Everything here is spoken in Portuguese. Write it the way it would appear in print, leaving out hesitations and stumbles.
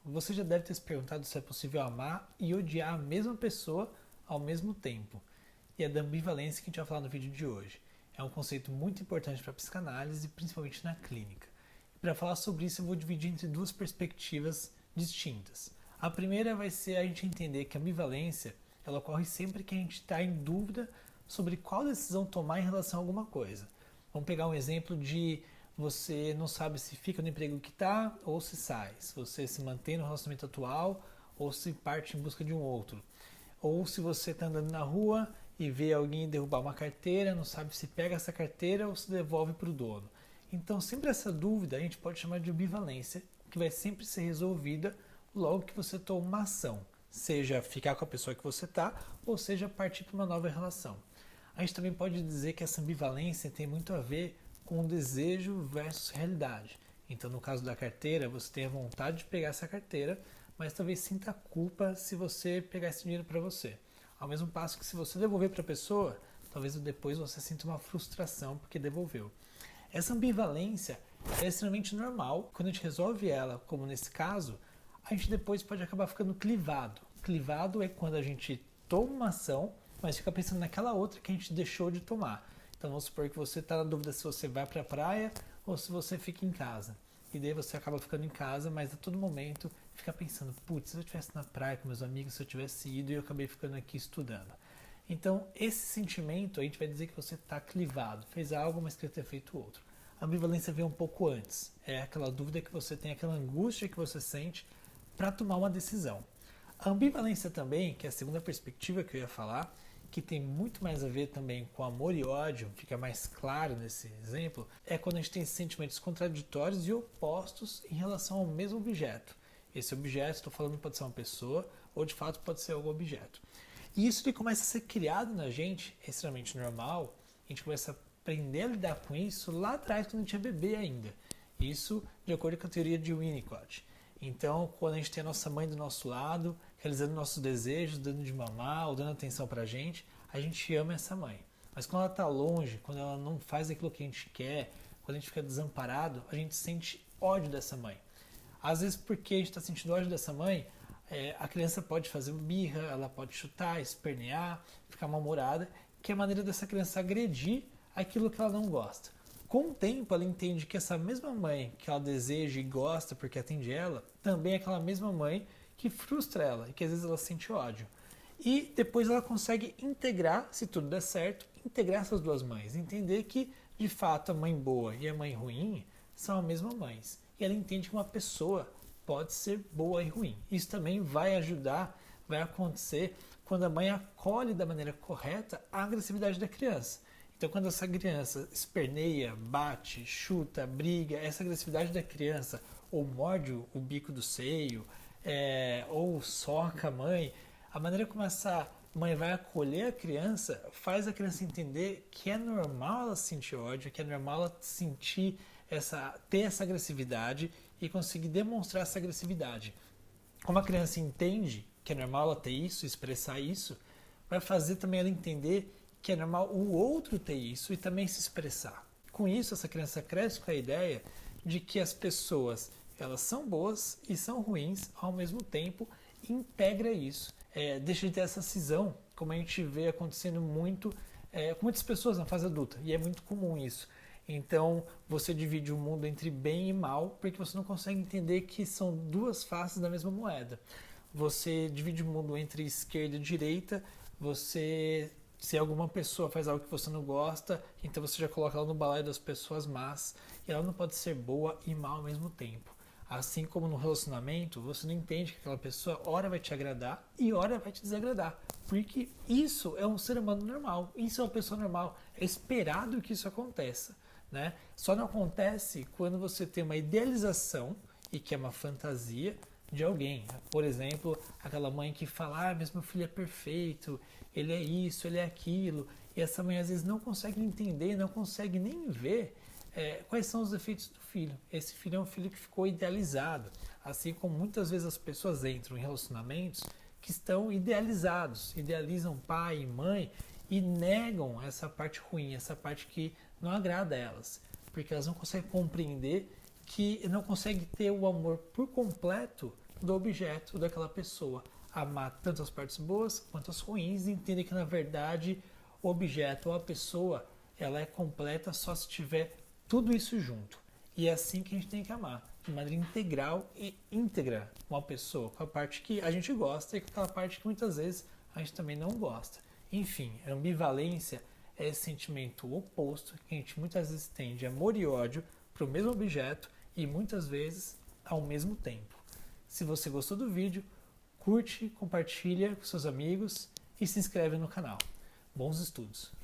você já deve ter se perguntado se é possível amar e odiar a mesma pessoa ao mesmo tempo. E é da ambivalência que a gente vai falar no vídeo de hoje. É um conceito muito importante para a psicanálise, principalmente na clínica. E para falar sobre isso, eu vou dividir entre duas perspectivas distintas. A primeira vai ser a gente entender que a ambivalência ela ocorre sempre que a gente está em dúvida sobre qual decisão tomar em relação a alguma coisa. Vamos pegar um exemplo de você não sabe se fica no emprego que está ou se sai, se você se mantém no relacionamento atual ou se parte em busca de um outro. Ou se você está andando na rua e vê alguém derrubar uma carteira, não sabe se pega essa carteira ou se devolve para o dono. Então, sempre essa dúvida a gente pode chamar de ambivalência, que vai sempre ser resolvida logo que você toma uma ação, seja ficar com a pessoa que você está, ou seja partir para uma nova relação. A gente também pode dizer que essa ambivalência tem muito a ver com o desejo versus realidade. Então, no caso da carteira, você tem a vontade de pegar essa carteira, mas talvez sinta culpa se você pegar esse dinheiro para você. Ao mesmo passo que se você devolver para a pessoa, talvez depois você sinta uma frustração porque devolveu. Essa ambivalência é extremamente normal. Quando a gente resolve ela, como nesse caso, a gente depois pode acabar ficando clivado. Clivado é quando a gente toma uma ação, mas fica pensando naquela outra que a gente deixou de tomar. Então vamos supor que você está na dúvida se você vai para a praia ou se você fica em casa. E daí você acaba ficando em casa, mas a todo momento fica pensando, putz, se eu estivesse na praia com meus amigos, se eu tivesse ido e eu acabei ficando aqui estudando. Então esse sentimento a gente vai dizer que você está clivado, fez algo, mas queria ter feito outro. A ambivalência vem um pouco antes, é aquela dúvida que você tem, aquela angústia que você sente para tomar uma decisão. A ambivalência também, que é a segunda perspectiva que eu ia falar, que tem muito mais a ver também com amor e ódio, fica mais claro nesse exemplo, é quando a gente tem sentimentos contraditórios e opostos em relação ao mesmo objeto. Esse objeto, estou falando, pode ser uma pessoa ou de fato pode ser algum objeto. E isso ele começa a ser criado na gente, é extremamente normal, a gente começa a aprender a lidar com isso lá atrás quando a gente é bebê ainda. Isso de acordo com a teoria de Winnicott. Então, quando a gente tem a nossa mãe do nosso lado, realizando nossos desejos, dando de mamar ou dando atenção pra gente ama essa mãe. Mas quando ela está longe, quando ela não faz aquilo que a gente quer, quando a gente fica desamparado, a gente sente ódio dessa mãe. Às vezes, porque a gente está sentindo ódio dessa mãe, a criança pode fazer birra, ela pode chutar, espernear, ficar mal-humorada, que é a maneira dessa criança agredir aquilo que ela não gosta. Com o tempo, ela entende que essa mesma mãe que ela deseja e gosta porque atende ela, também é aquela mesma mãe que frustra ela e que às vezes ela sente ódio. E depois ela consegue integrar, se tudo der certo, integrar essas duas mães. Entender que, de fato, a mãe boa e a mãe ruim são a mesma mãe. E ela entende que uma pessoa pode ser boa e ruim. Isso também vai ajudar, vai acontecer quando a mãe acolhe da maneira correta a agressividade da criança. Então, quando essa criança esperneia, bate, chuta, briga, essa agressividade da criança ou morde o bico do seio, ou soca a mãe, a maneira como essa mãe vai acolher a criança faz a criança entender que é normal ela sentir ódio, que é normal ela sentir ter essa agressividade e conseguir demonstrar essa agressividade. Como a criança entende que é normal ela ter isso, expressar isso, vai fazer também ela entender que é normal o outro ter isso e também se expressar. Com isso, essa criança cresce com a ideia de que as pessoas elas são boas e são ruins ao mesmo tempo e integra isso. Deixa de ter essa cisão, como a gente vê acontecendo muito com muitas pessoas na fase adulta, e é muito comum isso. Então, você divide o mundo entre bem e mal, porque você não consegue entender que são duas faces da mesma moeda. Você divide o mundo entre esquerda e direita, se alguma pessoa faz algo que você não gosta, então você já coloca ela no balaio das pessoas más, e ela não pode ser boa e má ao mesmo tempo. Assim como no relacionamento, você não entende que aquela pessoa ora vai te agradar e ora vai te desagradar. Porque isso é um ser humano normal, isso é uma pessoa normal, é esperado que isso aconteça. Né? Só não acontece quando você tem uma idealização, e que é uma fantasia, de alguém. Por exemplo, aquela mãe que fala, mas meu filho é perfeito, ele é isso, ele é aquilo, e essa mãe às vezes não consegue entender, não consegue nem ver quais são os defeitos do filho. Esse filho é um filho que ficou idealizado, assim como muitas vezes as pessoas entram em relacionamentos que estão idealizados, idealizam pai e mãe e negam essa parte ruim, essa parte que não agrada a elas, porque elas não conseguem compreender que não consegue ter o amor por completo do objeto ou daquela pessoa. Amar tanto as partes boas quanto as ruins e entender que, na verdade, o objeto ou a pessoa, ela é completa só se tiver tudo isso junto. E é assim que a gente tem que amar, de maneira integral e íntegra uma pessoa, com a parte que a gente gosta e com aquela parte que muitas vezes a gente também não gosta. Enfim, a ambivalência é esse sentimento oposto que a gente muitas vezes tem de amor e ódio para o mesmo objeto e muitas vezes ao mesmo tempo. Se você gostou do vídeo, curte, compartilha com seus amigos e se inscreve no canal. Bons estudos!